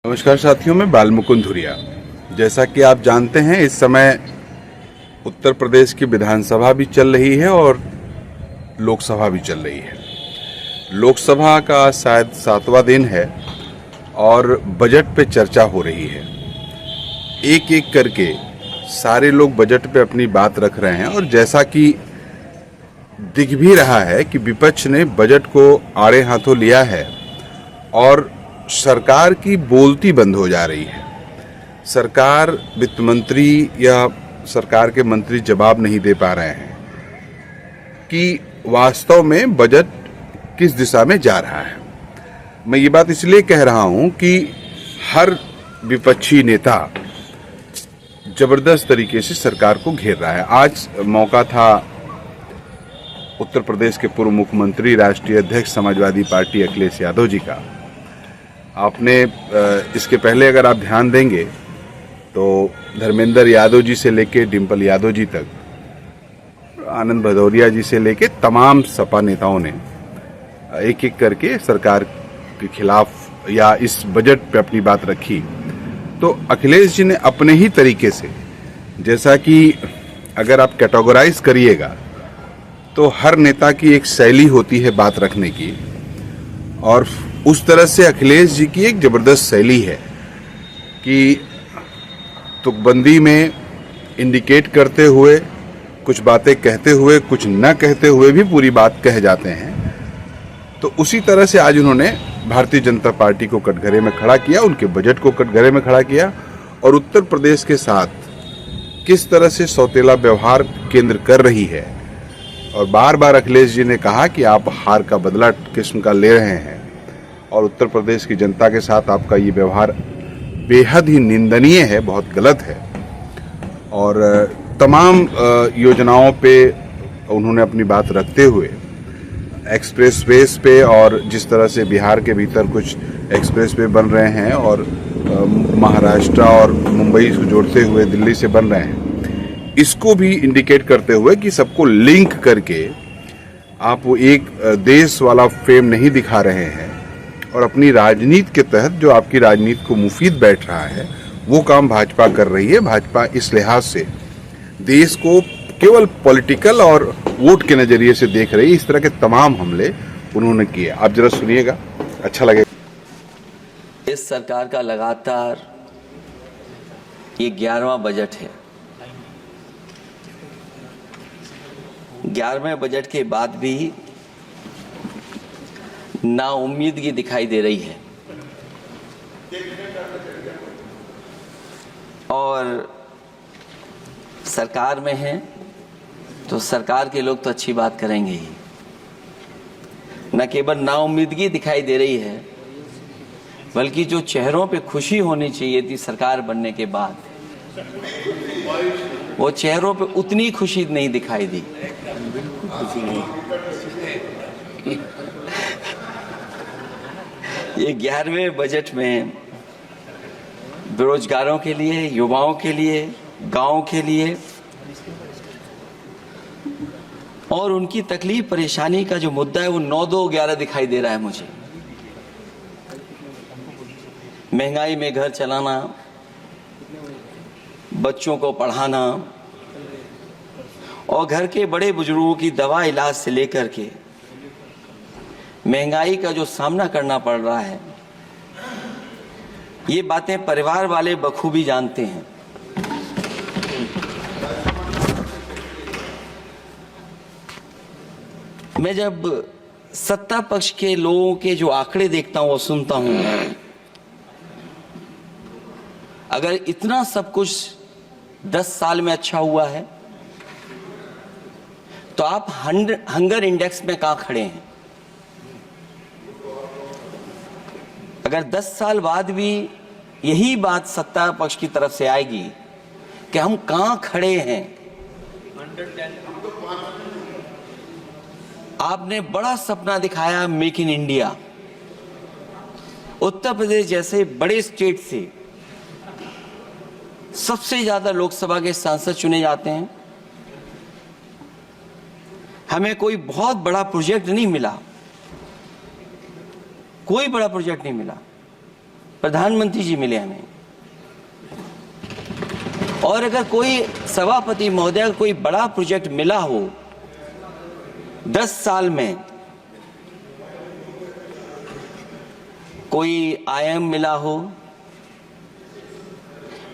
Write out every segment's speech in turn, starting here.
नमस्कार साथियों, मैं बालमुकुंद धुरिया। जैसा कि आप जानते हैं, इस समय उत्तर प्रदेश की विधानसभा भी चल रही है और लोकसभा भी चल रही है। लोकसभा का शायद 7वां दिन है और बजट पे चर्चा हो रही है। एक एक करके सारे लोग बजट पे अपनी बात रख रहे हैं और जैसा कि दिख भी रहा है कि विपक्ष ने बजट को आड़े हाथों लिया है और सरकार की बोलती बंद हो जा रही है। सरकार, वित्त मंत्री या सरकार के मंत्री जवाब नहीं दे पा रहे हैं कि वास्तव में बजट किस दिशा में जा रहा है। मैं ये बात इसलिए कह रहा हूं कि हर विपक्षी नेता जबरदस्त तरीके से सरकार को घेर रहा है। आज मौका था उत्तर प्रदेश के पूर्व मुख्यमंत्री, राष्ट्रीय अध्यक्ष समाजवादी पार्टी अखिलेश यादव जी का। आपने इसके पहले अगर आप ध्यान देंगे तो धर्मेंद्र यादव जी से लेके डिम्पल यादव जी तक, आनंद भदौरिया जी से लेके तमाम सपा नेताओं ने एक एक करके सरकार के खिलाफ या इस बजट पे अपनी बात रखी। तो अखिलेश जी ने अपने ही तरीके से, जैसा कि अगर आप कैटेगराइज करिएगा तो हर नेता की एक शैली होती है बात रखने की, और उस तरह से अखिलेश जी की एक जबरदस्त शैली है कि तुकबंदी में इंडिकेट करते हुए, कुछ बातें कहते हुए, कुछ न कहते हुए भी पूरी बात कह जाते हैं। तो उसी तरह से आज उन्होंने भारतीय जनता पार्टी को कटघरे में खड़ा किया, उनके बजट को कटघरे में खड़ा किया और उत्तर प्रदेश के साथ किस तरह से सौतेला व्यवहार केंद्र कर रही है। और बार बार अखिलेश जी ने कहा कि आप हार का बदला किस्म का ले रहे हैं और उत्तर प्रदेश की जनता के साथ आपका ये व्यवहार बेहद ही निंदनीय है, बहुत गलत है। और तमाम योजनाओं पे उन्होंने अपनी बात रखते हुए, एक्सप्रेस वेज पे और जिस तरह से बिहार के भीतर कुछ एक्सप्रेस वे बन रहे हैं और महाराष्ट्र और मुंबई को जोड़ते हुए दिल्ली से बन रहे हैं, इसको भी इंडिकेट करते हुए कि सबको लिंक करके आप वो एक देश वाला फ्रेम नहीं दिखा रहे हैं और अपनी राजनीति के तहत जो आपकी राजनीति को मुफीद बैठ रहा है वो काम भाजपा कर रही है। भाजपा इस लिहाज से देश को केवल पॉलिटिकल और वोट के नजरिए से देख रही है। इस तरह के तमाम हमले उन्होंने किए। आप जरा सुनिएगा, अच्छा लगेगा। इस सरकार का लगातार ये 11वां बजट है। 11वें बजट के बाद भी नाउम्मीदगी दिखाई दे रही है और सरकार में है तो सरकार के लोग तो अच्छी बात करेंगे ही। न केवल नाउम्मीदगी दिखाई दे रही है, बल्कि जो चेहरों पे खुशी होनी चाहिए थी सरकार बनने के बाद, वो चेहरों पे उतनी खुशी नहीं दिखाई दी। ये 11वें बजट में बेरोजगारों के लिए, युवाओं के लिए, गांव के लिए और उनकी तकलीफ परेशानी का जो मुद्दा है वो 9, 2, 11 दिखाई दे रहा है मुझे। महंगाई में घर चलाना, बच्चों को पढ़ाना और घर के बड़े बुजुर्गों की दवा इलाज से लेकर के महंगाई का जो सामना करना पड़ रहा है, ये बातें परिवार वाले बखूबी जानते हैं। मैं जब सत्ता पक्ष के लोगों के जो आंकड़े देखता हूं और सुनता हूं, अगर इतना सब कुछ 10 साल में अच्छा हुआ है तो आप हंगर इंडेक्स में कहां खड़े हैं? अगर 10 साल बाद भी यही बात सत्ता पक्ष की तरफ से आएगी कि हम कहां खड़े हैं। आपने बड़ा सपना दिखाया make in India. Uttar Pradesh जैसे बड़े स्टेट से सबसे ज्यादा लोकसभा के सांसद चुने जाते हैं। हमें कोई बहुत बड़ा प्रोजेक्ट नहीं मिला, कोई बड़ा प्रोजेक्ट नहीं मिला, प्रधानमंत्री जी मिले हमें, और अगर कोई सभापति महोदय का कोई बड़ा प्रोजेक्ट मिला हो 10 साल में, कोई आईएम मिला हो,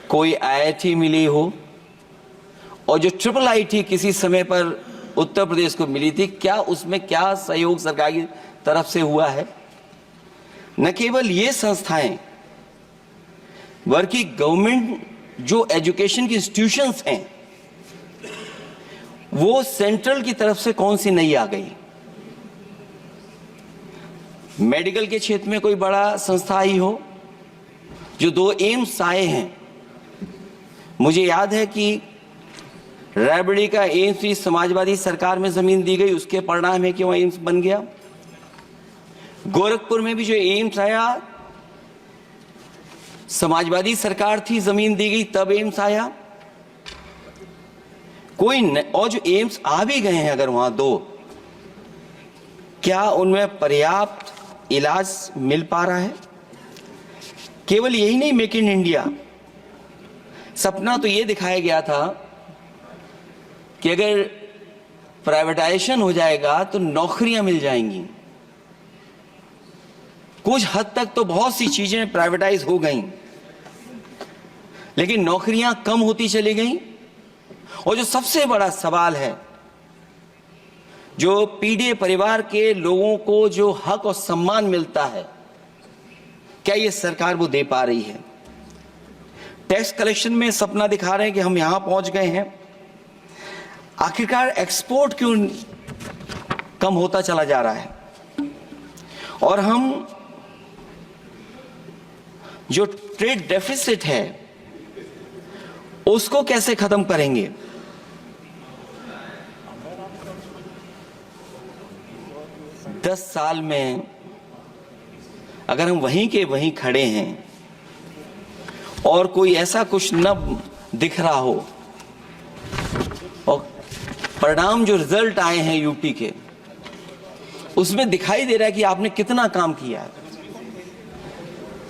कोई आईआईटी मिली हो, और जो ट्रिपल आईटी किसी समय पर उत्तर प्रदेश को मिली थी, क्या उसमें क्या सहयोग सरकार की तरफ से हुआ है? न केवल ये संस्थाएं, बल्कि गवर्नमेंट जो एजुकेशन की इंस्टीट्यूशंस हैं, वो सेंट्रल की तरफ से कौन सी नई आ गई? मेडिकल के क्षेत्र में कोई बड़ा संस्था आई हो? जो 2 एम्स आए हैं, मुझे याद है कि रायबरेली का एम्स भी समाजवादी सरकार में जमीन दी गई, उसके परिणाम है कि वह एम्स बन गया। गोरखपुर में भी जो एम्स आया, समाजवादी सरकार थी, जमीन दी गई, तब एम्स आया। और जो एम्स आ भी गए हैं अगर वहां 2, क्या उनमें पर्याप्त इलाज मिल पा रहा है? केवल यही नहीं, मेक इन इंडिया सपना तो ये दिखाया गया था कि अगर प्राइवेटाइजेशन हो जाएगा तो नौकरियां मिल जाएंगी। कुछ हद तक तो बहुत सी चीजें प्राइवेटाइज हो गईं, लेकिन नौकरियां कम होती चली गईं। और जो सबसे बड़ा सवाल है, जो पीड़ित परिवार के लोगों को जो हक और सम्मान मिलता है, क्या ये सरकार वो दे पा रही है? टैक्स कलेक्शन में सपना दिखा रहे हैं कि हम यहां पहुंच गए हैं, आखिरकार एक्सपोर्ट क्यों कम होता चला जा रहा है? और हम जो ट्रेड डेफिसिट है उसको कैसे खत्म करेंगे? दस साल में अगर हम वहीं के वहीं खड़े हैं और कोई ऐसा कुछ न दिख रहा हो, और परिणाम जो रिजल्ट आए हैं यूपी के, उसमें दिखाई दे रहा है कि आपने कितना काम किया है।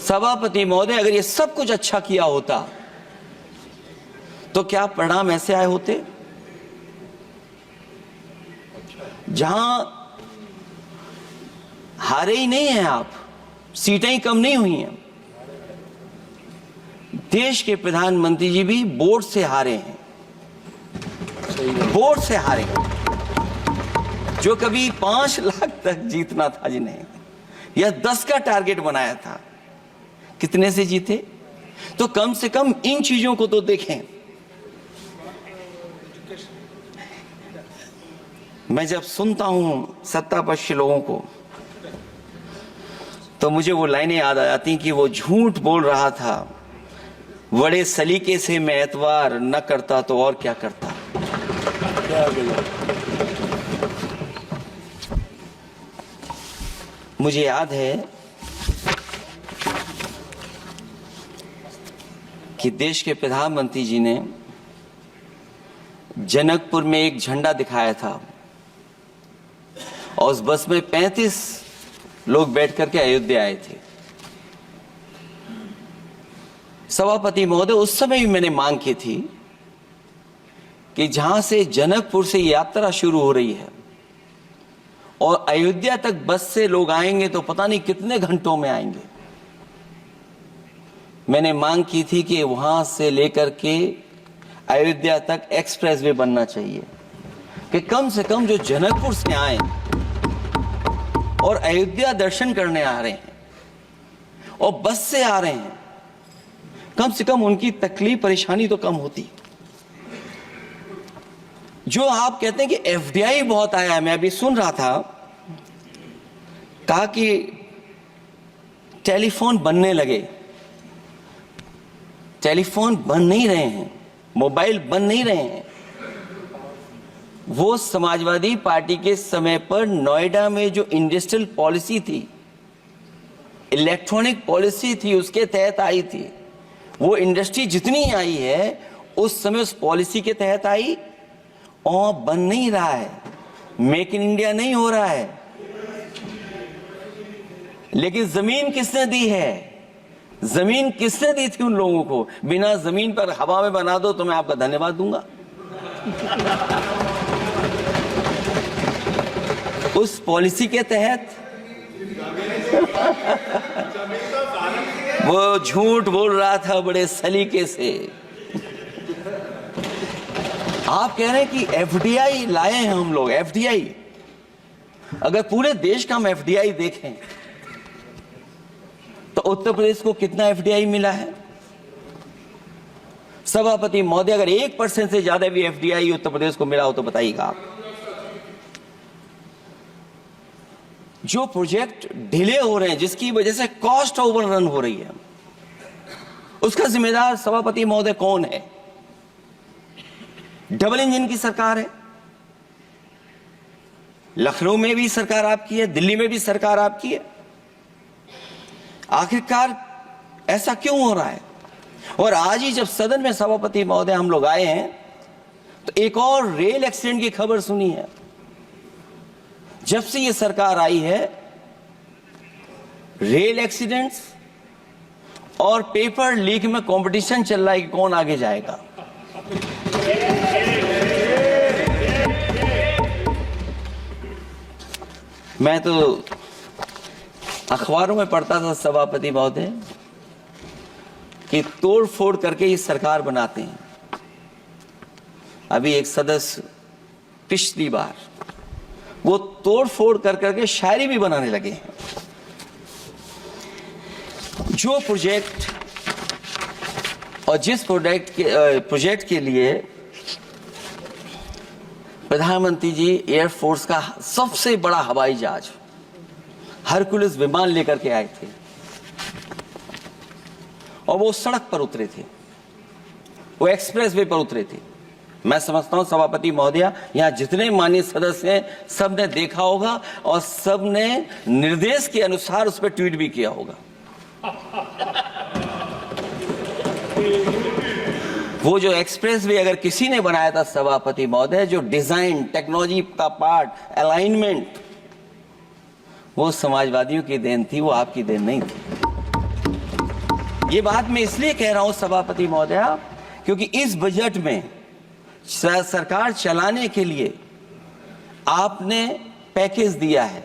सभापति महोदय, अगर ये सब कुछ अच्छा किया होता तो क्या परिणाम ऐसे आए होते? जहां हारे ही नहीं हैं आप, सीटें ही कम नहीं हुई हैं। देश के प्रधानमंत्री जी भी वोट से हारे हैं, वोट से हारे। जो कभी 5 लाख तक जीतना था जिन्हें, या 10 का टारगेट बनाया था, कितने से जीते? तो कम से कम इन चीजों को तो देखें। मैं जब सुनता हूं सत्तापक्ष लोगों को, तो मुझे वो लाइनें याद आ जाती कि वो झूठ बोल रहा था, बड़े सलीके से मैं एतवार न करता तो और क्या करता। मुझे याद है कि देश के प्रधानमंत्री जी ने जनकपुर में एक झंडा दिखाया था, और उस बस में 35 लोग बैठ करके अयोध्या आए थे। सभापति महोदय, उस समय भी मैंने मांग की थी कि जहां से जनकपुर से यात्रा शुरू हो रही है और अयोध्या तक बस से लोग आएंगे तो पता नहीं कितने घंटों में आएंगे। मैंने मांग की थी कि वहां से लेकर के अयोध्या तक एक्सप्रेसवे बनना चाहिए, कि कम से कम जो जनकपुर से आए और अयोध्या दर्शन करने आ रहे हैं और बस से आ रहे हैं, कम से कम उनकी तकलीफ परेशानी तो कम होती। जो आप कहते हैं कि एफडीआई बहुत आया है, मैं अभी सुन रहा था, कहा कि टेलीफोन बनने लगे। टेलीफोन बन नहीं रहे हैं, मोबाइल बन नहीं रहे हैं। वो समाजवादी पार्टी के समय पर नोएडा में जो इंडस्ट्रियल पॉलिसी थी, इलेक्ट्रॉनिक पॉलिसी थी, उसके तहत आई थी। वो इंडस्ट्री जितनी आई है उस समय उस पॉलिसी के तहत आई, और बन नहीं रहा है, मेक इन इंडिया नहीं हो रहा है। लेकिन जमीन किसने दी है? जमीन किसने दी थी उन लोगों को? बिना जमीन पर हवा में बना दो तो मैं आपका धन्यवाद दूंगा। उस पॉलिसी के तहत वो झूठ बोल रहा था बड़े सलीके से। आप कह रहे हैं कि एफडीआई लाए हैं हम लोग। एफडीआई, अगर पूरे देश का हम एफडीआई देखें तो उत्तर प्रदेश को कितना एफडीआई मिला है? सभापति महोदय, अगर 1% से ज्यादा भी एफडीआई उत्तर प्रदेश को मिला हो तो बताइएगा आप। जो प्रोजेक्ट डिले हो रहे हैं, जिसकी वजह से कॉस्ट ओवररन हो रही है, उसका जिम्मेदार सभापति महोदय कौन है? डबल इंजन की सरकार है। लखनऊ में भी सरकार आपकी है, दिल्ली में भी सरकार आपकी है। आखिरकार ऐसा क्यों हो रहा है? और आज ही जब सदन में सभापति महोदय हम लोग आए हैं तो एक और रेल एक्सीडेंट की खबर सुनी है। जब से ये सरकार आई है, रेल एक्सीडेंट्स और पेपर लीक में कंपटीशन चल रहा है कि कौन आगे जाएगा। मैं तो अखबारों में पढ़ता था सभापति महोदय कि तोड़ फोड़ करके ये सरकार बनाते हैं। अभी एक सदस्य पिछली बार वो तोड़ फोड़ कर करके शायरी भी बनाने लगे हैं। जो प्रोजेक्ट और जिस प्रोजेक्ट के लिए प्रधानमंत्री जी एयरफोर्स का सबसे बड़ा हवाई जहाज हरकुलिस विमान लेकर के आए थे और वो सड़क पर उतरे थे, वो एक्सप्रेसवे पर उतरे थे। मैं समझता हूं सभापति महोदय, यहां जितने माननीय सदस्य हैं सबने देखा होगा और सबने निर्देश के अनुसार उस पर ट्वीट भी किया होगा। वो जो एक्सप्रेसवे अगर किसी ने बनाया था सभापति महोदय, जो डिजाइन, टेक्नोलॉजी का पार्ट, अलाइनमेंट, वो समाजवादियों की देन थी, वो आपकी देन नहीं थी। ये बात मैं इसलिए कह रहा हूं सभापति महोदय क्योंकि इस बजट में सरकार चलाने के लिए आपने पैकेज दिया है।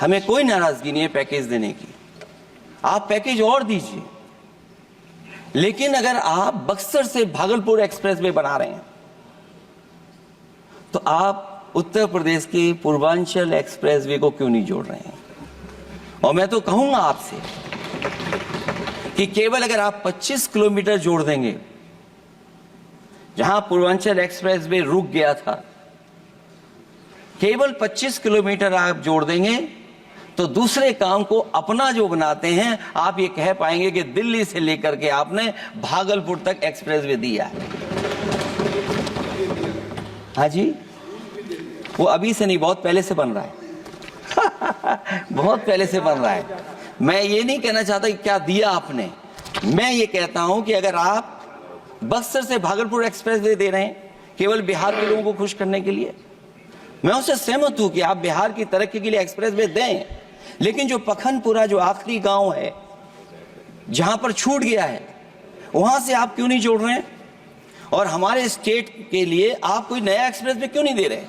हमें कोई नाराजगी नहीं है पैकेज देने की, आप पैकेज और दीजिए। लेकिन अगर आप बक्सर से भागलपुर एक्सप्रेसवे बना रहे हैं तो आप उत्तर प्रदेश के पूर्वांचल एक्सप्रेसवे को क्यों नहीं जोड़ रहे हैं? और मैं तो कहूंगा आपसे कि केवल अगर आप 25 किलोमीटर जोड़ देंगे, जहां पूर्वांचल एक्सप्रेसवे रुक गया था, केवल 25 किलोमीटर आप जोड़ देंगे तो दूसरे काम को अपना जो बनाते हैं, आप ये कह पाएंगे कि दिल्ली से लेकर के आपने भागलपुर तक एक्सप्रेसवे दिया है। हाँ जी, वो अभी से नहीं, बहुत पहले से बन रहा है। बहुत पहले से बन रहा है। मैं ये नहीं कहना चाहता कि क्या दिया आपने, मैं ये कहता हूं कि अगर आप बक्सर से भागलपुर एक्सप्रेसवे दे रहे हैं केवल बिहार के लोगों को खुश करने के लिए, मैं उससे सहमत हूं कि आप बिहार की तरक्की के लिए एक्सप्रेसवे दें, लेकिन जो पखनपुरा जो आखिरी गांव है जहां पर छूट गया है, वहां से आप क्यों नहीं जोड़ रहे हैं? और हमारे स्टेट के लिए आप कोई नया एक्सप्रेसवे क्यों नहीं दे रहे हैं?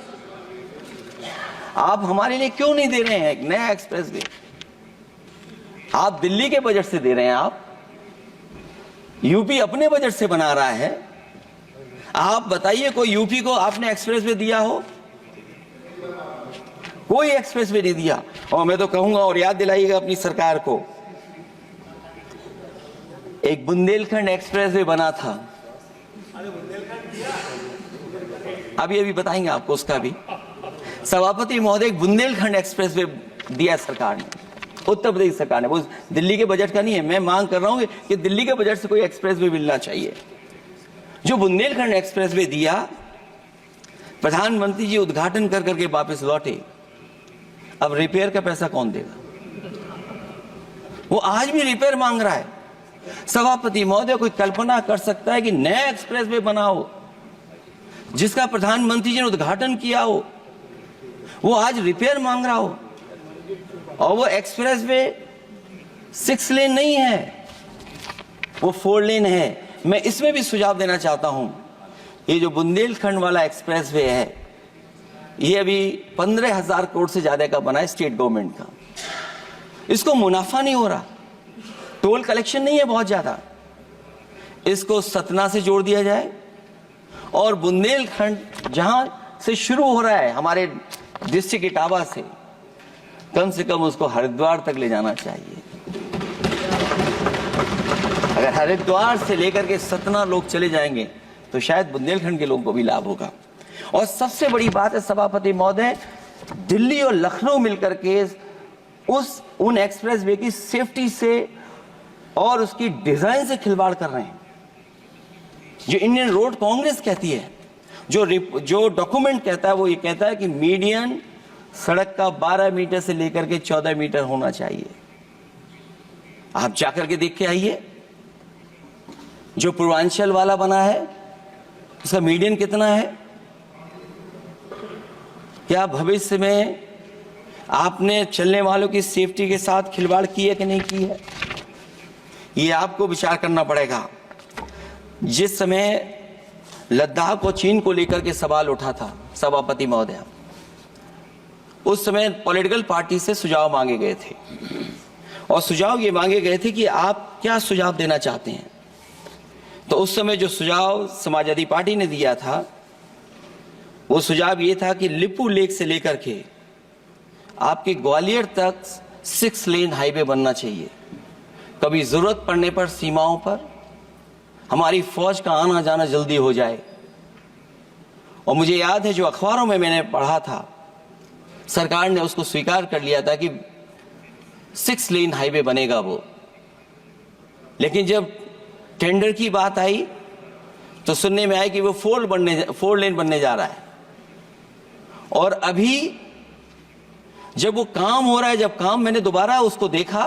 आप हमारे लिए क्यों नहीं दे रहे हैं एक नया एक्सप्रेसवे? आप दिल्ली के बजट से दे रहे हैं, आप यूपी अपने बजट से बना रहा है। आप बताइए कोई यूपी को आपने एक्सप्रेसवे दिया हो? कोई एक्सप्रेसवे नहीं दिया। और मैं तो कहूंगा, और याद दिलाइएगा अपनी सरकार को, एक बुंदेलखंड एक्सप्रेसवे बना था, अभी बताएंगे आपको उसका भी। सभापति महोदय, एक बुंदेलखंड एक्सप्रेसवे दिया सरकार ने, उत्तर प्रदेश सरकार ने, वो दिल्ली के बजट का नहीं है। मैं मांग कर रहा हूं कि दिल्ली के बजट से कोई एक्सप्रेसवे मिलना चाहिए। जो बुंदेलखंड एक्सप्रेसवे दिया, प्रधानमंत्री जी उद्घाटन कर करके वापस लौटे। अब रिपेयर का पैसा कौन देगा? वो आज भी रिपेयर मांग रहा है। सभापति महोदय, कोई कल्पना कर सकता है कि नया एक्सप्रेसवे बनाओ जिसका प्रधानमंत्री जी ने उद्घाटन किया हो, वो आज रिपेयर मांग रहा हो? और वो एक्सप्रेसवे 6 लेन नहीं है, वो 4 लेन है। मैं इसमें भी सुझाव देना चाहता हूं, ये जो बुंदेलखंड वाला एक्सप्रेसवे है, ये अभी 15,000 करोड़ से ज्यादा का बना है स्टेट गवर्नमेंट का। इसको मुनाफा नहीं हो रहा, टोल कलेक्शन नहीं है बहुत ज्यादा, इसको सतना से जोड़ दिया जाए और बुंदेलखंड जहां से शुरू हो रहा है हमारे डिस्ट्रिक्ट इटावा से कम उसको हरिद्वार तक ले जाना चाहिए। अगर हरिद्वार से लेकर के सतना लोग चले जाएंगे तो शायद बुंदेलखंड के लोगों को भी लाभ होगा। और सबसे बड़ी बात है सभापति महोदय, दिल्ली और लखनऊ मिलकर के उन एक्सप्रेस वे की सेफ्टी से और उसकी डिजाइन से खिलवाड़ कर रहे हैं। जो इंडियन रोड कांग्रेस कहती है, जो डॉक्यूमेंट कहता है, वो ये कहता है कि मीडियन सड़क का 12 मीटर से लेकर के 14 मीटर होना चाहिए। आप जाकर के देख के आइए, जो पूर्वांचल वाला बना है उसका मीडियन कितना है? क्या भविष्य में आपने चलने वालों की सेफ्टी के साथ खिलवाड़ की है कि नहीं की है? ये आपको विचार करना पड़ेगा। जिस समय लद्दाख और चीन को लेकर के सवाल उठा था सभापति महोदय, उस समय पॉलिटिकल पार्टी से सुझाव मांगे गए थे और सुझाव ये मांगे गए थे कि आप क्या सुझाव देना चाहते हैं। तो उस समय जो सुझाव समाजवादी पार्टी ने दिया था, वो सुझाव ये था कि लिपू लेक से लेकर के आपके ग्वालियर तक 6 लेन हाईवे बनना चाहिए। कभी जरूरत पड़ने पर सीमाओं पर हमारी फौज का आना जाना जल्दी हो जाए। और मुझे याद है, जो अखबारों में मैंने पढ़ा था, सरकार ने उसको स्वीकार कर लिया था कि 6 लेन हाईवे बनेगा वो। लेकिन जब टेंडर की बात आई तो सुनने में आया कि वो 4 लेन बनने जा रहा है। और अभी जब वो काम हो रहा है, जब काम मैंने दोबारा उसको देखा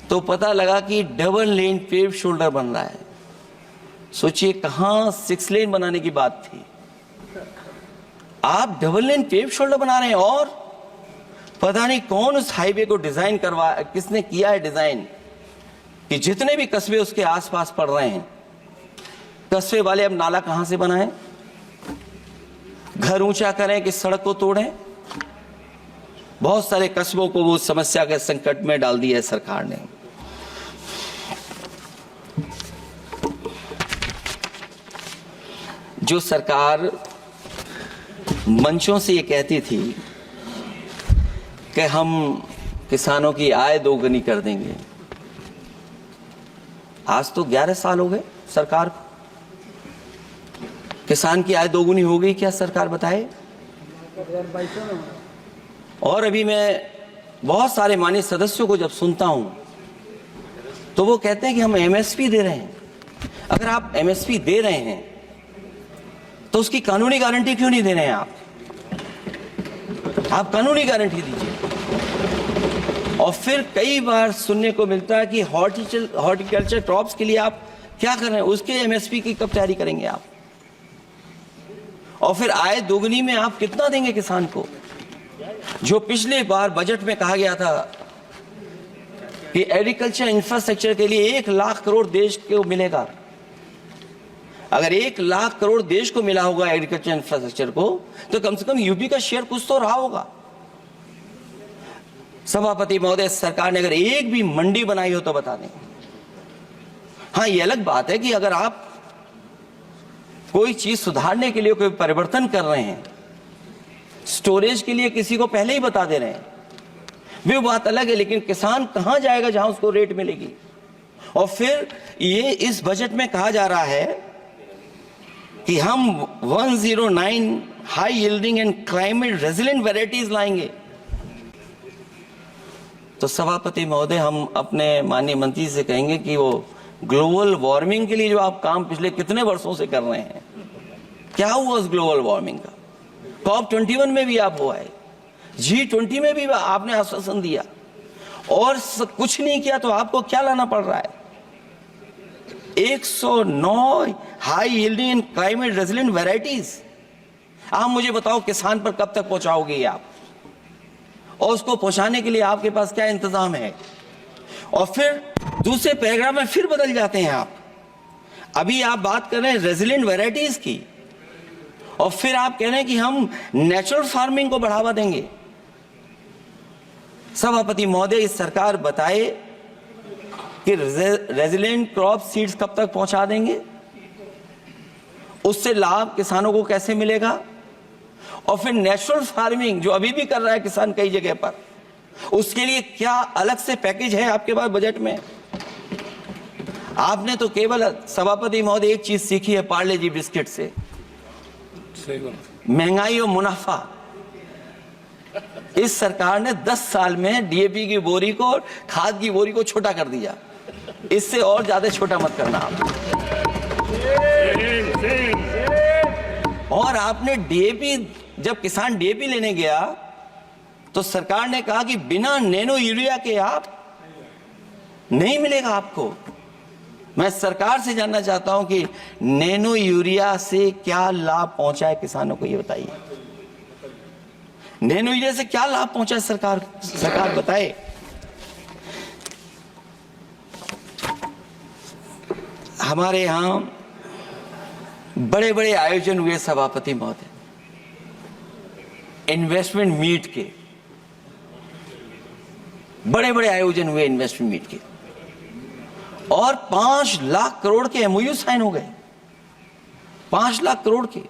तो पता लगा कि डबल लेन पेव शोल्डर बन रहा है। सोचिए, कहां 6 लेन बनाने की बात थी, आप डबल लेन पेव शोल्डर बना रहे हैं। और पता नहीं कौन उस हाईवे को डिजाइन किसने किया है डिजाइन, कि जितने भी कस्बे उसके आसपास पड़ रहे हैं, कस्बे वाले अब नाला कहां से बनाएं, घर ऊंचा करें कि सड़क को तोड़ें। बहुत सारे कस्बों को वो समस्या के संकट में डाल दिया है सरकार ने। जो सरकार मंचों से ये कहती थी कि हम किसानों की आय दोगुनी कर देंगे, आज तो 11 साल हो गए सरकार को। किसान की आय दोगुनी हो गई क्या सरकार बताए? और अभी मैं बहुत सारे माननीय सदस्यों को जब सुनता हूं तो वो कहते हैं कि हम एमएसपी दे रहे हैं। अगर आप एमएसपी दे रहे हैं तो उसकी कानूनी गारंटी क्यों नहीं दे रहे हैं आप कानूनी गारंटी दीजिए। और फिर कई बार सुनने को मिलता है कि हॉर्टिकल्चर क्रॉप्स के लिए आप क्या कर रहे हैं, उसके एमएसपी की कब तैयारी करेंगे आप? और फिर आय दोगुनी में आप कितना देंगे किसान को? जो पिछले बार बजट में कहा गया था कि एग्रीकल्चर इंफ्रास्ट्रक्चर के लिए 1 लाख करोड़ देश को मिलेगा। अगर 1 लाख करोड़ देश को मिला होगा एग्रीकल्चर इंफ्रास्ट्रक्चर को, तो कम से कम यूपी का शेयर कुछ तो रहा होगा। सभापति महोदय, सरकार ने अगर एक भी मंडी बनाई हो तो बता दें। हाँ, ये अलग बात है कि अगर आप कोई चीज सुधारने के लिए कोई परिवर्तन कर रहे हैं, स्टोरेज के लिए किसी को पहले ही बता दे रहे हैं, वो बात अलग है। लेकिन किसान कहां जाएगा जहां उसको रेट मिलेगी? और फिर ये इस बजट में कहा जा रहा है कि हम 109 high yielding and climate resilient varieties लाएंगे। तो सभापति महोदय, हम अपने माननीय मंत्री से कहेंगे कि वो ग्लोबल वार्मिंग के लिए जो आप काम पिछले कितने वर्षों से कर रहे हैं, क्या हुआ उस ग्लोबल वार्मिंग का? COP21 में भी आप हुआ है, G20 में भी आपने आश्वासन दिया और कुछ नहीं किया, तो आपको क्या लाना पड़ रहा है? 109 high yielding and climate resilient varieties. आप मुझे बताओ, किसान पर कब तक पहुंचाओगे आप? और उसको पहुंचाने के लिए आपके पास क्या इंतजाम है? और फिर दूसरे पैराग्राफ में फिर बदल जाते हैं आप। अभी आप बात कर रहे हैं रेजिलिएंट वैरायटीज की, और फिर आप कह रहे हैं कि हम नेचुरल फार्मिंग को बढ़ावा देंगे। सभापति महोदय, इस सरकार बताए कि रेजिलिएंट क्रॉप सीड्स कब तक पहुंचा देंगे, उससे लाभ किसानों को कैसे मिलेगा, और फिर नेचुरल फार्मिंग जो अभी भी कर रहा है किसान कई जगह पर, उसके लिए क्या अलग से पैकेज है आपके पास बजट में? आपने तो केवल सभापति महोदय एक चीज सीखी है पार्ले जी बिस्किट से, महंगाई और मुनाफा। इस सरकार ने 10 साल में डीएपी की बोरी को, खाद की बोरी को छोटा कर दिया। इससे और ज्यादा छोटा मत करना आप। और आपने डीएपी, जब किसान डीएपी लेने गया तो सरकार ने कहा कि बिना नैनो यूरिया के आप नहीं मिलेगा आपको। मैं सरकार से जानना चाहता हूं कि नैनो यूरिया से क्या लाभ पहुंचा है किसानों को, ये बताइए। नैनो यूरिया से क्या लाभ पहुंचा है सरकार बताए। हमारे यहां बड़े बड़े आयोजन हुए सभापति महोदय, इन्वेस्टमेंट मीट के बड़े बड़े आयोजन हुए इन्वेस्टमेंट मीट के, और 5 लाख करोड़ के एमओयू साइन हो गए। 5 लाख करोड़ के।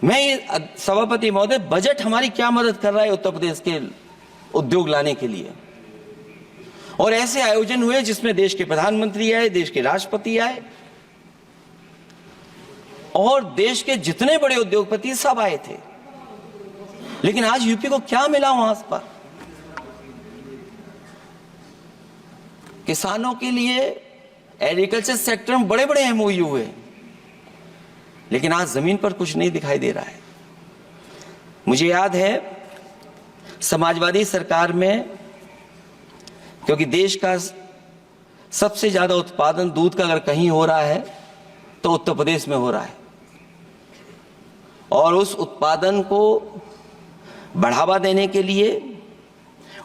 मैं ये सभापति महोदय, बजट हमारी क्या मदद कर रहा है उत्तर प्रदेश के उद्योग लाने के लिए। और ऐसे आयोजन हुए जिसमें देश के प्रधानमंत्री आए, देश के राष्ट्रपति आए, और देश के जितने बड़े उद्योगपति सब आए थे। लेकिन आज यूपी को क्या मिला वहां पर? किसानों के लिए एग्रीकल्चर सेक्टर में बड़े बड़े एमओयू हुए, लेकिन आज जमीन पर कुछ नहीं दिखाई दे रहा है। मुझे याद है समाजवादी सरकार में, क्योंकि देश का सबसे ज्यादा उत्पादन दूध का अगर कहीं हो रहा है तो उत्तर प्रदेश में हो रहा है, और उस उत्पादन को बढ़ावा देने के लिए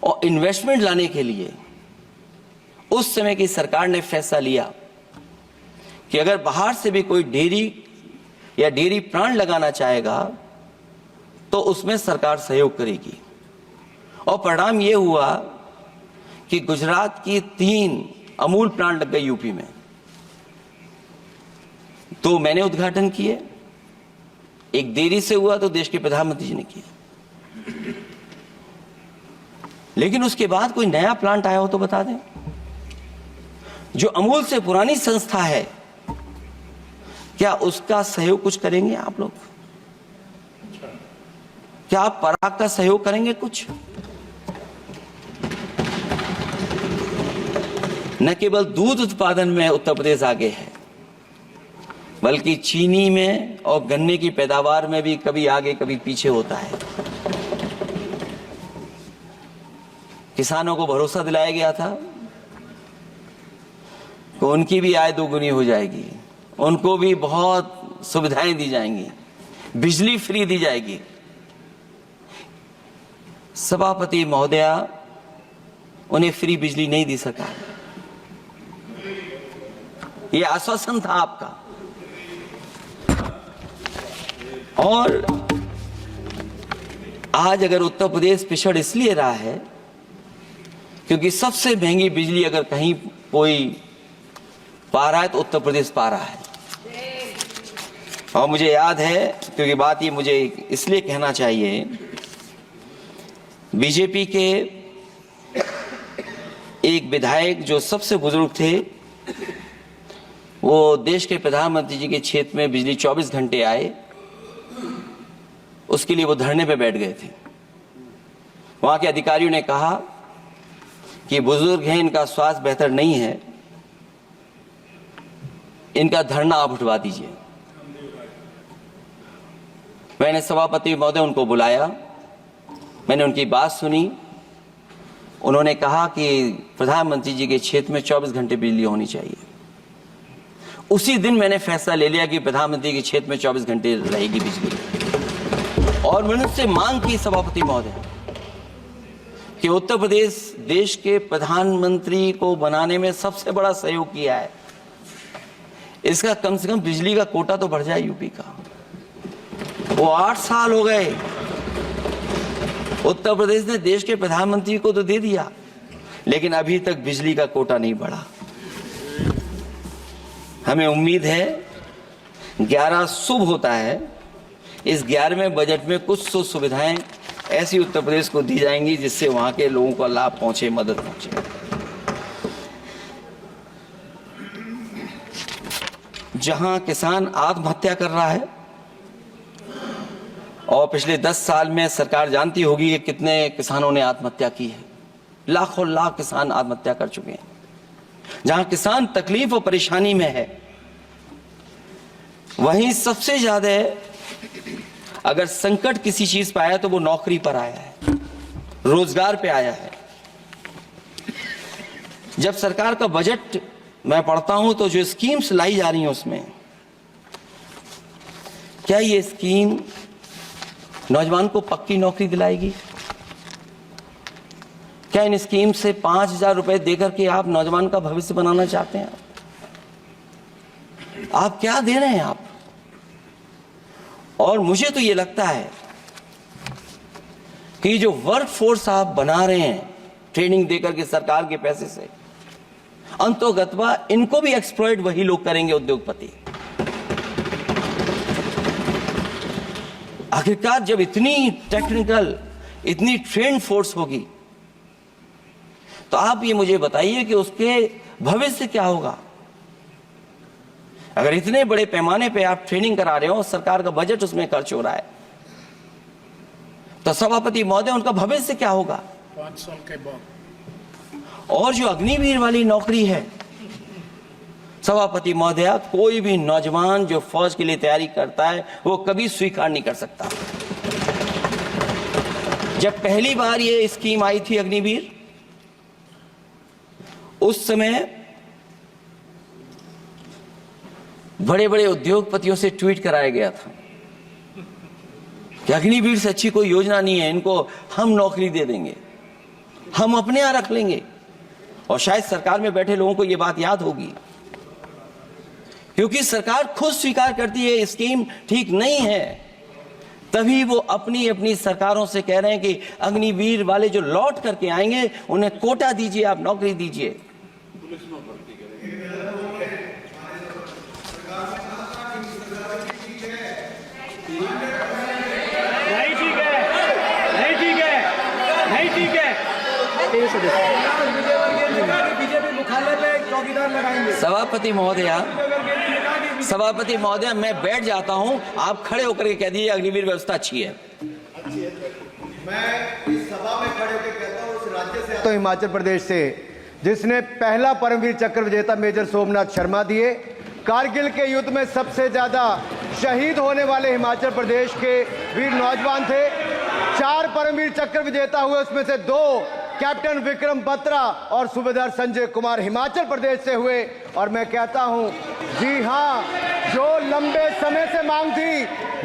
और इन्वेस्टमेंट लाने के लिए उस समय की सरकार ने फैसला लिया कि अगर बाहर से भी कोई डेयरी या डेयरी प्लांट लगाना चाहेगा तो उसमें सरकार सहयोग करेगी। और परिणाम यह हुआ कि गुजरात की 3 अमूल प्लांट लग गए यूपी में। तो मैंने उद्घाटन किए, एक देरी से हुआ तो देश के प्रधानमंत्री जी ने किया। लेकिन उसके बाद कोई नया प्लांट आया हो तो बता दें। जो अमूल से पुरानी संस्था है, क्या उसका सहयोग कुछ करेंगे आप लोग? क्या आप पराग का सहयोग करेंगे कुछ? न केवल दूध उत्पादन में उत्तर प्रदेश आगे है, बल्कि चीनी में और गन्ने की पैदावार में भी कभी आगे कभी पीछे होता है। किसानों को भरोसा दिलाया गया था कि उनकी भी आय दोगुनी हो जाएगी, उनको भी बहुत सुविधाएं दी जाएंगी, बिजली फ्री दी जाएगी। सभापति महोदया, उन्हें फ्री बिजली नहीं दी सरकार। यह आश्वासन था आपका। और आज अगर उत्तर प्रदेश पिछड़ इसलिए रहा है क्योंकि सबसे महंगी बिजली अगर कहीं कोई पा रहा है तो उत्तर प्रदेश पा रहा है। और मुझे याद है, क्योंकि बात ये मुझे इसलिए कहना चाहिए, बीजेपी के एक विधायक जो सबसे बुजुर्ग थे, वो देश के प्रधानमंत्री जी के क्षेत्र में बिजली 24 घंटे आए, उसके लिए वो धरने पे बैठ गए थे। वहां के अधिकारियों ने कहा कि बुजुर्ग हैं, इनका स्वास्थ्य बेहतर नहीं है, इनका धरना आप उठवा दीजिए। मैंने सभापति महोदय उनको बुलाया, मैंने उनकी बात सुनी। उन्होंने कहा कि प्रधानमंत्री जी के क्षेत्र में 24 घंटे बिजली होनी चाहिए। उसी दिन मैंने फैसला ले लिया कि प्रधानमंत्री के क्षेत्र में 24 घंटे रहेगी बिजली। और मैंने उससे मांग की सभापति महोदय कि उत्तर प्रदेश देश के प्रधानमंत्री को बनाने में सबसे बड़ा सहयोग किया है। इसका कम से कम बिजली का कोटा तो बढ़ जाए यूपी का। वो 8 साल हो गए, उत्तर प्रदेश ने देश के प्रधानमंत्री को तो दे दिया, लेकिन अभी तक बिजली का कोटा नहीं बढ़ा। हमें उम्मीद है 11 शुभ होता है, इस 11वें बजट में कुछ तो सुविधाएं ऐसी उत्तर प्रदेश को दी जाएंगी जिससे वहां के लोगों को लाभ पहुंचे, मदद पहुंचे। जहां किसान आत्महत्या कर रहा है, और पिछले 10 साल में सरकार जानती होगी कि कितने किसानों ने आत्महत्या की है, लाखों लाख किसान आत्महत्या कर चुके हैं। जहां किसान तकलीफ और परेशानी में है, वहीं सबसे ज्यादा अगर संकट किसी चीज पर आया तो वो नौकरी पर आया है, रोजगार पे आया है। जब सरकार का बजट मैं पढ़ता हूं तो जो स्कीम्स लाई जा रही हैं उसमें, क्या ये स्कीम नौजवान को पक्की नौकरी दिलाएगी? क्या इन स्कीम से 5,000 रुपए देकर के आप नौजवान का भविष्य बनाना चाहते हैं? आप क्या दे रहे हैं आप? और मुझे तो ये लगता है कि जो वर्क फोर्स आप बना रहे हैं ट्रेनिंग देकर के सरकार के पैसे से, अंतोगत्वा इनको भी एक्सप्लॉइट वही लोग करेंगे, उद्योगपति। आखिरकार जब इतनी टेक्निकल, इतनी ट्रेंड फोर्स होगी, तो आप ये मुझे बताइए कि उसके भविष्य क्या होगा? अगर इतने बड़े पैमाने पे आप ट्रेनिंग करा रहे हो, सरकार का बजट उसमें खर्च हो रहा है, तो सभापति महोदय उनका भविष्य क्या होगा? 5 साल के बाद। और जो अग्निवीर वाली नौकरी है, सभापति महोदय, कोई भी नौजवान जो फौज के लिए तैयारी करता है वो कभी स्वीकार नहीं कर सकता। जब पहली बार ये स्कीम आई थी अग्निवीर, उस समय बड़े बड़े उद्योगपतियों से ट्वीट कराया गया था कि अग्निवीर से अच्छी कोई योजना नहीं है, इनको हम नौकरी दे देंगे, हम अपने यहां रख लेंगे। और शायद सरकार में बैठे लोगों को यह बात याद होगी, क्योंकि सरकार खुद स्वीकार करती है स्कीम ठीक नहीं है, तभी वो अपनी अपनी सरकारों से कह रहे हैं कि अग्निवीर वाले जो लौट करके आएंगे उन्हें कोटा दीजिए, आप नौकरी दीजिए। नहीं ठीक है, नहीं ठीक है, नहीं ठीक है। बीजेपी मुख्यालय पे चौकीदार लगाएंगे। सभापति महोदय, मैं बैठ जाता हूं, आप खड़े होकर के कह दीजिए अग्निवीर व्यवस्था अच्छी है। मैं इस सभा में खड़े होकर कहता हूं, उस राज्य से तो हिमाचल प्रदेश से जिसने पहला परमवीर चक्र विजेता मेजर सोमनाथ शर्मा दिए, कारगिल के युद्ध में सबसे ज्यादा शहीद होने वाले हिमाचल प्रदेश के वीर नौजवान थे। 4 परमवीर चक्र विजेता हुए, उसमें से 2 कैप्टन विक्रम बत्रा और सूबेदार संजय कुमार हिमाचल प्रदेश से हुए। और मैं कहता हूं, जी हां, जो लंबे समय से मांग थी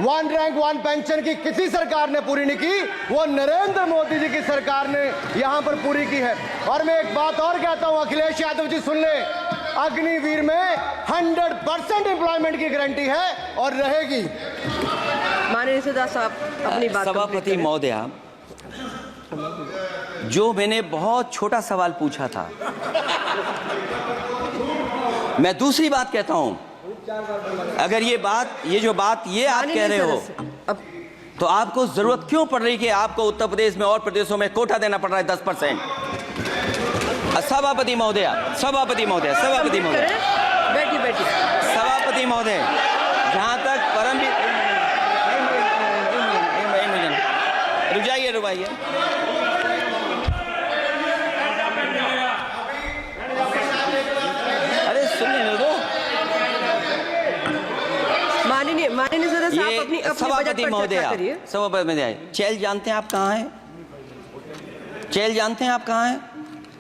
1 रैंक 1 पेंशन की किसी सरकार ने पूरी नहीं की, वो नरेंद्र मोदी जी की सरकार ने यहां पर पूरी की है। और मैं एक बात और कहता हूं, अखिलेश यादव जी सुन ले, अग्निवीर में 100% एम्प्लॉयमेंट की गारंटी है और रहेगी। माननीय सदस्य साहब अपनी बात। सभापति महोदया, जो मैंने बहुत छोटा सवाल पूछा था, मैं दूसरी बात कहता हूं। अगर ये जो बात आप कह रहे हो, तो आपको जरूरत क्यों पड़ रही कि आपको उत्तर प्रदेश में और प्रदेशों में कोटा देना पड़ रहा है 10%? सभापति महोदय, बैठिए। सभापति महोदय, जहां तक रुक जाइए। अरे सुन लेने दो। माननीय सदस्य साहब अपनी सभापति महोदय, चेल जानते हैं आप कहाँ हैं? चेल जानते हैं आप कहाँ हैं?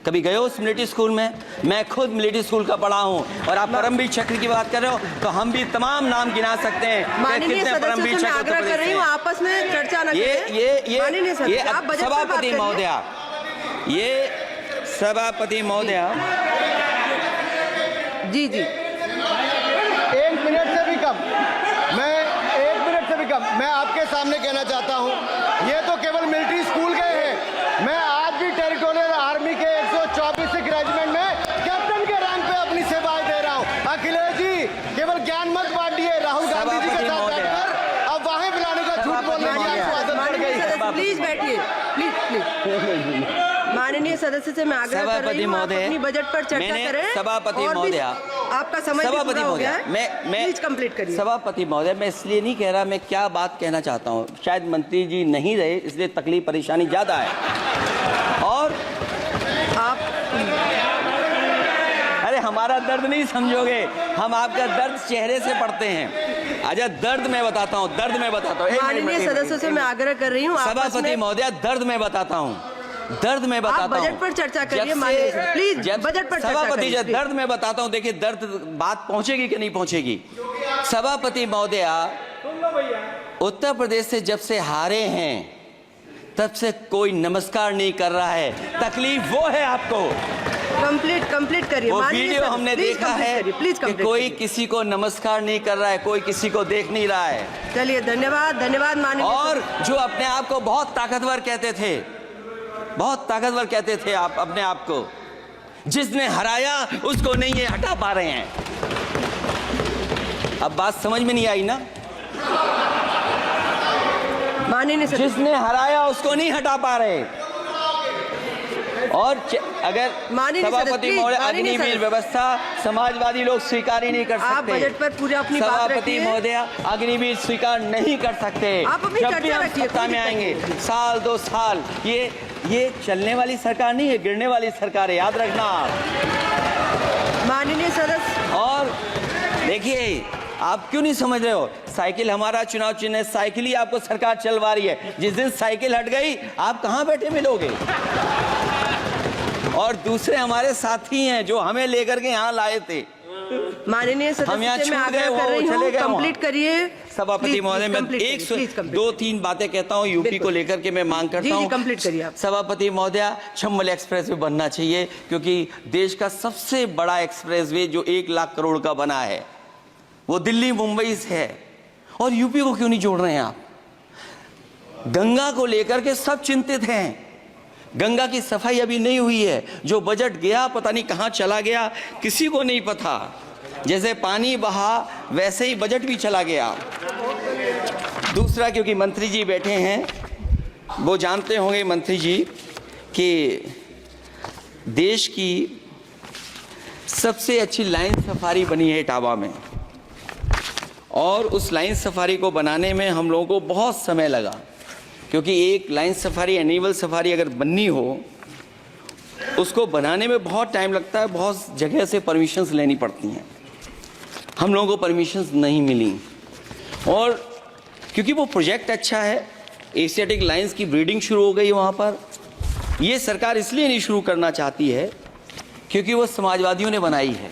कभी गए हो उस मिलिट्री स्कूल में? मैं खुद मिलिट्री स्कूल का पढ़ा हूँ। और आप परमवीर चक्र की बात कर रहे हो, तो हम भी तमाम नाम गिना सकते हैं। माननीय सदस्यों से मैं आग्रह कर रही हूँ, आपस में चर्चा न करें। सभापति महोदय, ये सभापति महोदय, जी जी, 1 मिनट से भी कम, मैं 1 मिनट से भी कम मैं आपके सामने कहना चाहता हूं, ये तो केवल मिलिट्री स्कूल गए हैं। मैं आज भी टेरिटोरियल आर्मी के 124 रेजिमेंट में कैप्टन के रैंक पे अपनी सेवाएं दे रहा हूं। अखिलेश जी केवल ज्ञान मत बांटिए, राहुल गांधी जी के साथ बैठकर अब वहां बुलाने का झूठ बोलने की आपको आदत पड़ माननीय गई। सदस्य प्लीज बैठिए, प्लीज प्लीज। माननीय सदस्य से मैं आग्रह कर रही हूँ, आप अपनी बजट पर चर्चा करें। सभापति और भी महोदय, आपका समय भी पूरा हो गया है, मैं प्लीज कंप्लीट करिए। सभापति महोदय, मैं इसलिए नहीं कह रहा, मैं क्या बात कहना चाहता हूँ, शायद मंत्री जी नहीं रहे इसलिए तकलीफ परेशानी ज्यादा है। और आप अरे हमारा दर्द नहीं समझोगे, हम आपका दर्द चेहरे से पढ़ते हैं। अच्छा दर्द मैं बताता हूँ, दर्द मैं बताता हूँ। माननीय सदस्यों से मैं आग्रह कर रही हूँ, सभापति महोदय, दर्द मैं बताता हूँ, दर्द में बताता हूँ। बजट पर चर्चा करिए माननीय सदस्य, प्लीज बजट पर चर्चा सभापति करिए। दर्द में बताता हूँ, देखिए दर्द बात पहुंचेगी कि नहीं पहुंचेगी। सभापति महोदय, उत्तर प्रदेश से जब से हारे हैं तब से कोई नमस्कार नहीं कर रहा है, तकलीफ वो है आपको। कंप्लीट करिए। वो माननीय वीडियो सदस्य, हमने प्लीज देखा कंप्लीट है करिए, प्लीज कि कंप्लीट कोई करिए। किसी को नमस्कार नहीं कर रहा है, कोई किसी को देख नहीं रहा है। चलिए धन्यवाद माननीय और जो अपने आप को बहुत ताकतवर कहते थे, बहुत ताकतवर कहते थे आप अपने आप को, जिसने हराया उसको नहीं ये हटा पा रहे हैं। अब बात समझ में नहीं आई ना? माननीय सदस्य, जिसने हराया उसको नहीं हटा पा रहे। और अगर माननीय सदस्य, सभापति प्लीज, महोदय, माननीय अग्निवीर सदस्य। व्यवस्था समाजवादी लोग स्वीकार ही नहीं कर सकते। आप बजट पर पूरी अपनी बात सभापति रखिए। महोदय, अग्निवीर स्वीकार नहीं कर सकते। आप अपनी जब भी चर्चा हम रखिए, सत्ता कोई में दिक्कत आएंगे, नहीं। साल 2 साल, ये चलने वाली सरकार नहीं है, गिरने वाली सरकार है, याद रखना आप। माननीय सदस्य, और देखिए आप क्यों नहीं समझ रहे हो, साइकिल हमारा चुनाव चिन्ह है, साइकिल ही आपको सरकार चलवा रही है। जिस दिन साइकिल हट गई आप कहां बैठे मिलोगे। और दूसरे हमारे साथी हैं जो हमें लेकर के यहाँ लाए थे। माननीय हम यहाँ सदस्य से मैं छूट गए, आग्रह कर वो रही चले हूँ, गए वहाँ। कंप्लीट करिए। सभापति महोदय, मैं एक 2-3 बातें कहता हूँ यूपी को लेकर के मैं मांग करता हूँ। कंप्लीट करिए आप। सभापति महोदय, चंबल एक्सप्रेस वे बनना चाहिए, क्योंकि देश का सबसे बड़ा एक्सप्रेस वे जो 1 लाख करोड़ का बना है वो दिल्ली मुंबई से है। और यूपी को क्यों नहीं जोड़ रहे हैं आप? गंगा को लेकर के सब चिंतित हैं, गंगा की सफाई अभी नहीं हुई है। जो बजट गया पता नहीं कहां चला गया, किसी को नहीं पता। जैसे पानी बहा वैसे ही बजट भी चला गया। दूसरा, क्योंकि मंत्री जी बैठे हैं, वो जानते होंगे मंत्री जी कि देश की सबसे अच्छी लाइन सफारी बनी है इटावा में, और उस लाइन सफारी को बनाने में हम लोगों को बहुत समय लगा, क्योंकि एक लाइन सफारी, एनिमल सफारी अगर बननी हो उसको बनाने में बहुत टाइम लगता है, बहुत जगह से परमिशंस लेनी पड़ती हैं। हम लोगों को परमिशंस नहीं मिली, और क्योंकि वो प्रोजेक्ट अच्छा है, एशियाटिक लाइन्स की ब्रीडिंग शुरू हो गई वहाँ पर। ये सरकार इसलिए नहीं शुरू करना चाहती है क्योंकि वो समाजवादियों ने बनाई है।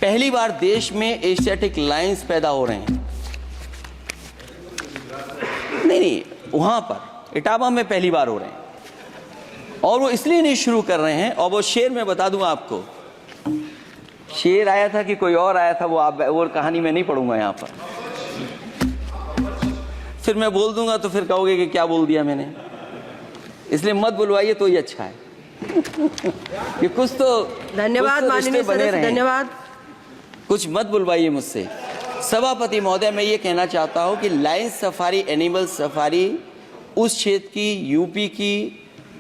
पहली बार देश में एशियाटिक लाइन्स पैदा हो रहे हैं। नहीं, वहां पर इटावा में पहली बार हो रहे हैं, और वो इसलिए नहीं शुरू कर रहे हैं। और वो शेर मैं बता दूं आपको, शेर आया था कि कोई और आया था, वो कहानी मैं नहीं पढ़ूंगा यहाँ पर, फिर मैं बोल दूंगा तो फिर कहोगे कि क्या बोल दिया मैंने, इसलिए मत बुलवाइए तो ही अच्छा है। कि कुछ तो धन्यवाद माननीय सदस्य, धन्यवाद। कुछ मत बुलवाइए मुझसे। सभापति महोदय, मैं ये कहना चाहता हूँ कि लाइन सफारी, एनिमल सफारी उस क्षेत्र की, यूपी की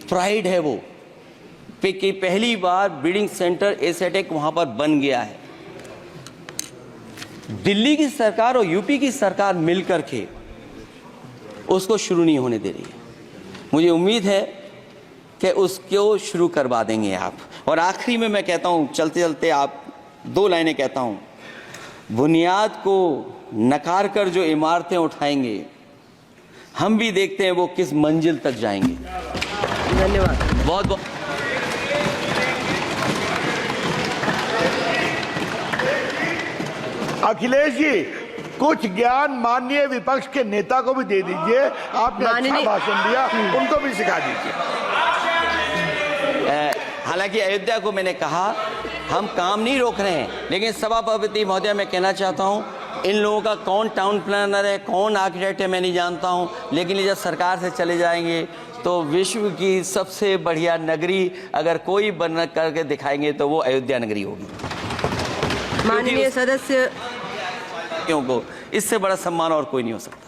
प्राइड है वो, कि पहली बार ब्रीडिंग सेंटर एशियाटिक वहाँ पर बन गया है। दिल्ली की सरकार और यूपी की सरकार मिलकर के उसको शुरू नहीं होने दे रही है। मुझे उम्मीद है कि उसको शुरू करवा देंगे आप। और आखिरी में मैं कहता हूँ, चलते चलते आप 2 लाइनें कहता हूँ, बुनियाद को नकार कर जो इमारतें उठाएंगे, हम भी देखते हैं वो किस मंजिल तक जाएंगे। धन्यवाद। बहुत बहुत अखिलेश जी, कुछ ज्ञान माननीय विपक्ष के नेता को भी दे दीजिए। आपने अच्छा माननीय- भाषण दिया, उनको भी सिखा दीजिए। हालांकि अयोध्या को मैंने कहा हम काम नहीं रोक रहे हैं, लेकिन सभापति महोदय मैं कहना चाहता हूं इन लोगों का कौन टाउन प्लानर है, कौन आर्किटेक्ट है, मैं नहीं जानता हूं, लेकिन ये जब सरकार से चले जाएंगे तो विश्व की सबसे बढ़िया नगरी अगर कोई बन करके दिखाएंगे तो वो अयोध्या नगरी होगी। माननीय सदस्य क्योंकि इससे बड़ा सम्मान और कोई नहीं हो सकता।